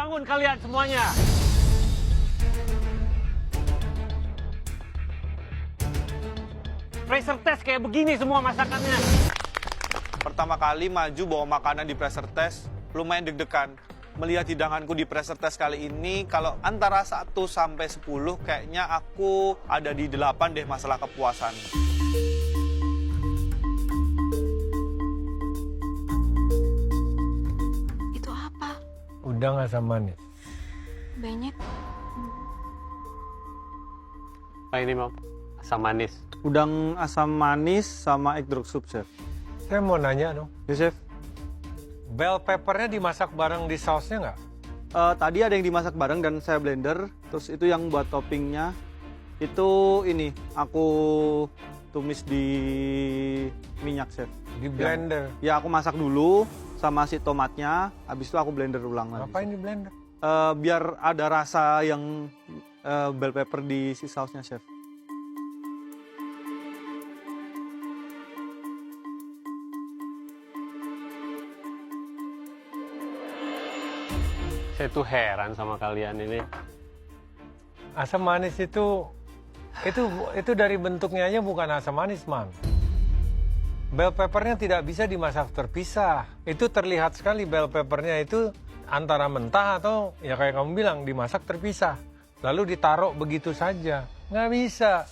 bangun kalian semuanya. Pressure test kayak begini semua masakannya. Pertama kali maju bawa makanan di pressure test, lumayan deg-degan. Melihat hidanganku di pressure test kali ini, kalau antara 1 sampai 10, kayaknya aku ada di 8 deh masalah kepuasan. Itu apa? Udang asam manis. Banyak. Nah ini Mam, asam manis. Udang asam manis sama egg drop soup, Chef. Saya mau nanya dong, Ya, Chef. bell peppernya dimasak bareng di sausnya nggak? Tadi ada yang dimasak bareng dan saya blender. Terus itu yang buat toppingnya, itu ini, aku tumis di minyak, Chef. Di blender. Ya, aku masak dulu sama si tomatnya, habis itu aku blender ulang lagi. Ngapain di blender? Biar ada rasa yang bell pepper di si sausnya, Chef. Saya tuh heran sama kalian ini. Asam manis itu dari bentuknya aja bukan asam manis, Mang. Bell peppernya tidak bisa dimasak terpisah. Itu terlihat sekali bell peppernya itu antara mentah atau ya kayak kamu bilang dimasak terpisah. Lalu ditaruh begitu saja. Nggak bisa.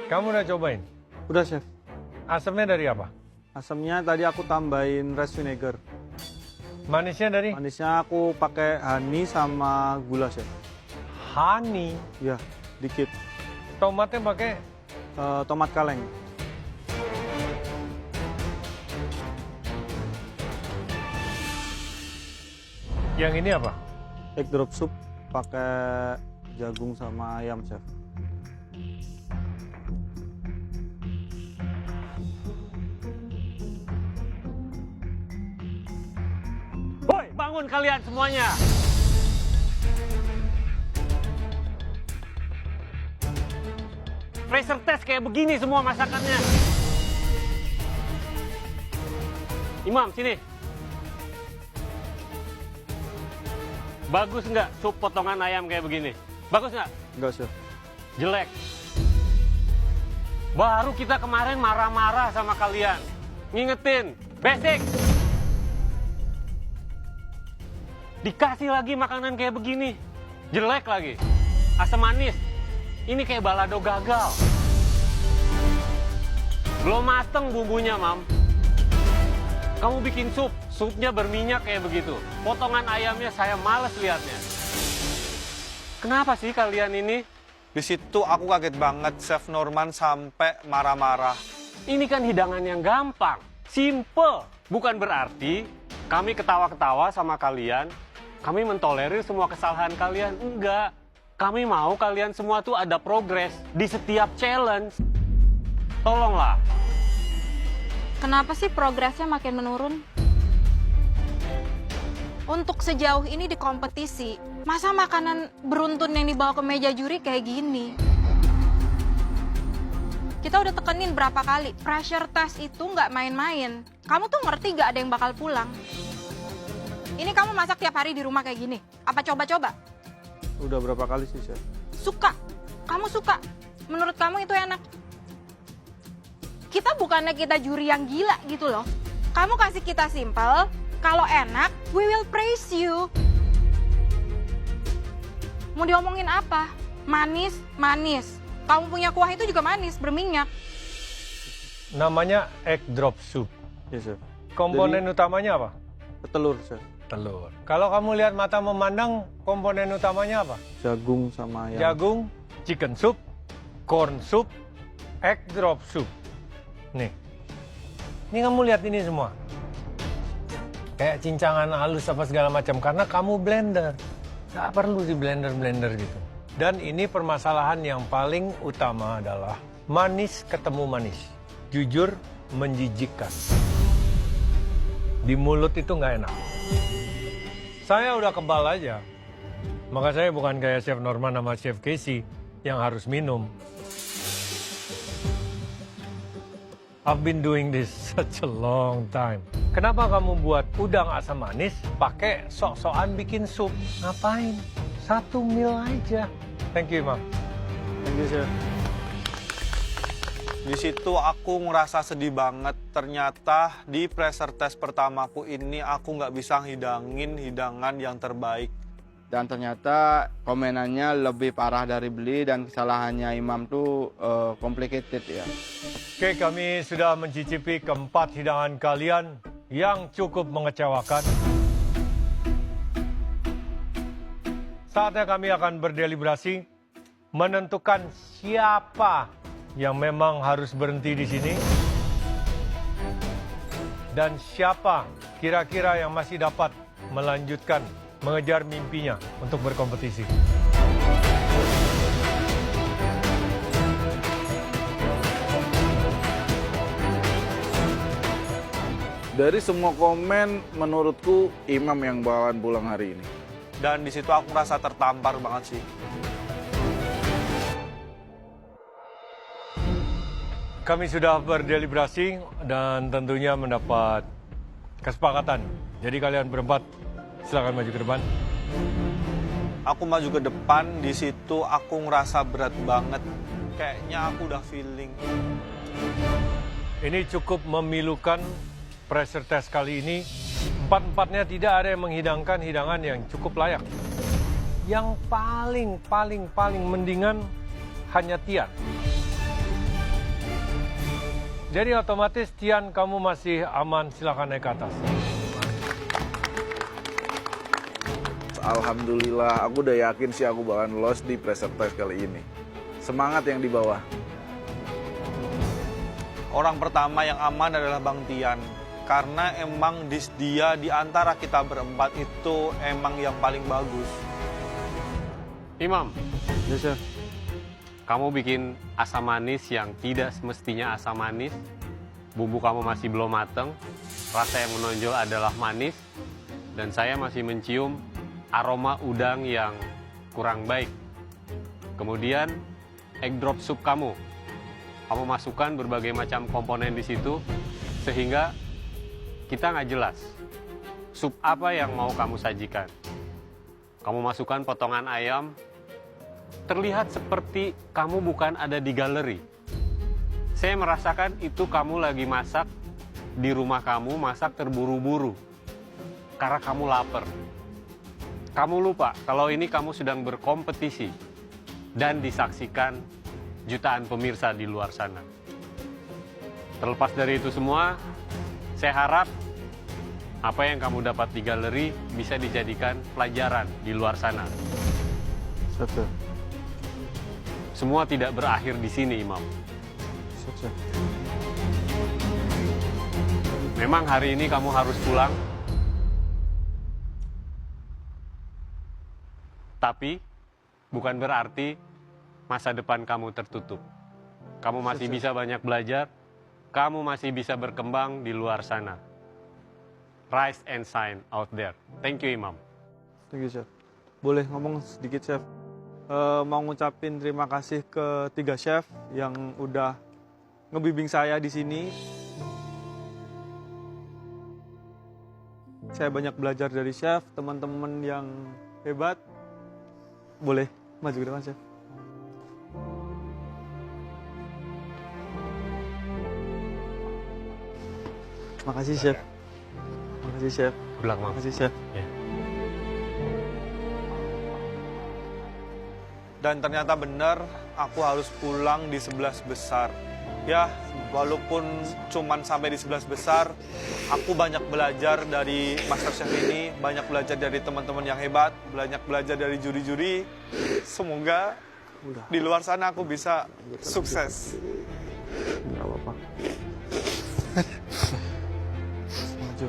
Kamu udah cobain? Udah, Chef. Asamnya dari apa? Asamnya tadi aku tambahin rice vinegar. Manisnya dari? Manisnya aku pakai honey sama gula, Chef. Honey. Ya, dikit. Tomatnya pakai Tomat kaleng. yang ini apa? Egg drop soup pakai jagung sama ayam, Chef. Woi, bangun kalian semuanya. Pressure test kayak begini semua masakannya. Imam, sini. Bagus nggak sup potongan ayam kayak begini? Bagus nggak? Enggak, Chef. Jelek. Baru kita kemarin marah-marah sama kalian. Ngingetin, basic. Dikasih lagi makanan kayak begini. Jelek lagi. Asam manis. Ini kayak balado gagal. Belum mateng bumbunya, Mam. Kamu bikin sup, supnya berminyak kayak begitu. Potongan ayamnya saya males liatnya. Kenapa sih kalian ini? Di situ aku kaget banget, Chef Norman sampai marah-marah. Ini kan hidangan yang gampang, simple. Bukan berarti kami ketawa-ketawa sama kalian, kami mentolerir semua kesalahan kalian. Enggak. Kami mau kalian semua tuh ada progres di setiap challenge. Tolonglah. Kenapa sih progresnya makin menurun? Untuk sejauh ini di kompetisi, masa makanan beruntun yang dibawa ke meja juri kayak gini? Kita udah tekenin berapa kali, pressure test itu nggak main-main. Kamu tuh ngerti nggak ada yang bakal pulang? Ini kamu masak tiap hari di rumah kayak gini? Apa coba-coba? Udah berapa kali sih, Chef? Suka. Kamu suka. Menurut kamu itu enak. Kita bukannya kita juri yang gila gitu loh. Kamu kasih kita simple, kalau enak, we will praise you. Mau diomongin apa? Manis, manis. Kamu punya kuah itu juga manis, berminyak. Namanya egg drop soup. Ya, Chef. Komponen utamanya apa? Telur, Chef. Telur. Kalau kamu lihat mata memandang, komponen utamanya apa? Jagung sama ayam. Jagung, chicken soup, corn soup, egg drop soup. Nih. Ini kamu lihat ini semua. Kayak cincangan halus apa segala macam. Karena kamu blender. Nggak perlu di blender-blender gitu. Dan ini permasalahan yang paling utama adalah manis ketemu manis. Jujur, menjijikkan. Di mulut itu nggak enak. Saya udah kebal aja. Maka saya bukan kayak Chef Norman sama Chef Casey yang harus minum. I've been doing this such a long time. Kenapa kamu buat udang asam manis pakai sok-sokan bikin sup? Ngapain? 1 mil aja. Thank you, Imam. Thank you, Chef. Di situ aku ngerasa sedih banget. Ternyata di pressure test pertamaku ini aku nggak bisa hidangin hidangan yang terbaik. Dan ternyata komenannya lebih parah dari Beli dan kesalahannya Imam tuh complicated ya. Oke, kami sudah mencicipi keempat hidangan kalian yang cukup mengecewakan. Saatnya kami akan berdeliberasi menentukan siapa yang memang harus berhenti di sini dan siapa kira-kira yang masih dapat melanjutkan mengejar mimpinya untuk berkompetisi. Dari semua komen, menurutku Imam yang bakalan pulang hari ini. Dan di situ aku ngerasa tertampar banget sih. Kami sudah berdeliberasi dan tentunya mendapat kesepakatan. Jadi kalian berempat silakan maju ke depan. Aku maju ke depan, di situ aku ngerasa berat banget. Kayaknya aku udah feeling. Ini cukup memilukan pressure test kali ini. Empat-empatnya tidak ada yang menghidangkan hidangan yang cukup layak. Yang paling mendingan hanya Tian. Jadi otomatis Tian, kamu masih aman, silakan naik ke atas. Alhamdulillah, aku udah yakin sih aku bakalan lolos di pressure test kali ini. Semangat yang di bawah. Orang pertama yang aman adalah Bang Tian. Karena emang dia di antara kita berempat itu emang yang paling bagus. Imam, Ya, Chef. kamu bikin asam manis yang tidak semestinya asam manis. Bumbu kamu masih belum mateng. Rasa yang menonjol adalah manis. Dan saya masih mencium aroma udang yang kurang baik. Kemudian, egg drop soup kamu. Kamu masukkan berbagai macam komponen di situ, sehingga kita nggak jelas sup apa yang mau kamu sajikan. Kamu masukkan potongan ayam, terlihat seperti kamu bukan ada di galeri. Saya merasakan itu kamu lagi masak di rumah kamu, masak terburu-buru karena kamu lapar. Kamu lupa kalau ini kamu sedang berkompetisi dan disaksikan jutaan pemirsa di luar sana. Terlepas dari itu semua, saya harap apa yang kamu dapat di galeri bisa dijadikan pelajaran di luar sana. Chef. Semua tidak berakhir di sini, Imam. Chef. Memang hari ini kamu harus pulang. Tapi bukan berarti masa depan kamu tertutup. Kamu masih bisa banyak belajar. Kamu masih bisa berkembang di luar sana. Rise and shine out there. Thank you, Imam. Thank you, Chef. Boleh ngomong sedikit, Chef? Mau ngucapin terima kasih ke 3 chef yang udah ngebimbing saya di sini. Saya banyak belajar dari chef, teman-teman yang hebat. Boleh maju ke depan, Chef. Makasih, Chef. Makasih, Chef. Good luck, Mam. Makasih, Chef. Ya. Dan ternyata benar, aku harus pulang di 11 besar. Ya, walaupun cuman sampai di 11 besar, aku banyak belajar dari MasterChef ini, banyak belajar dari teman-teman yang hebat, banyak belajar dari juri-juri. Semoga di luar sana aku bisa sukses. Nggak apa-apa. Maju.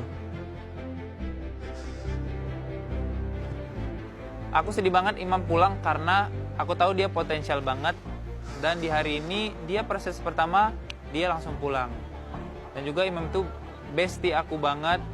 Aku sedih banget Imam pulang karena aku tahu dia potensial banget. Dan di hari ini dia proses pertama dia langsung pulang. Dan juga Imam itu bestie aku banget.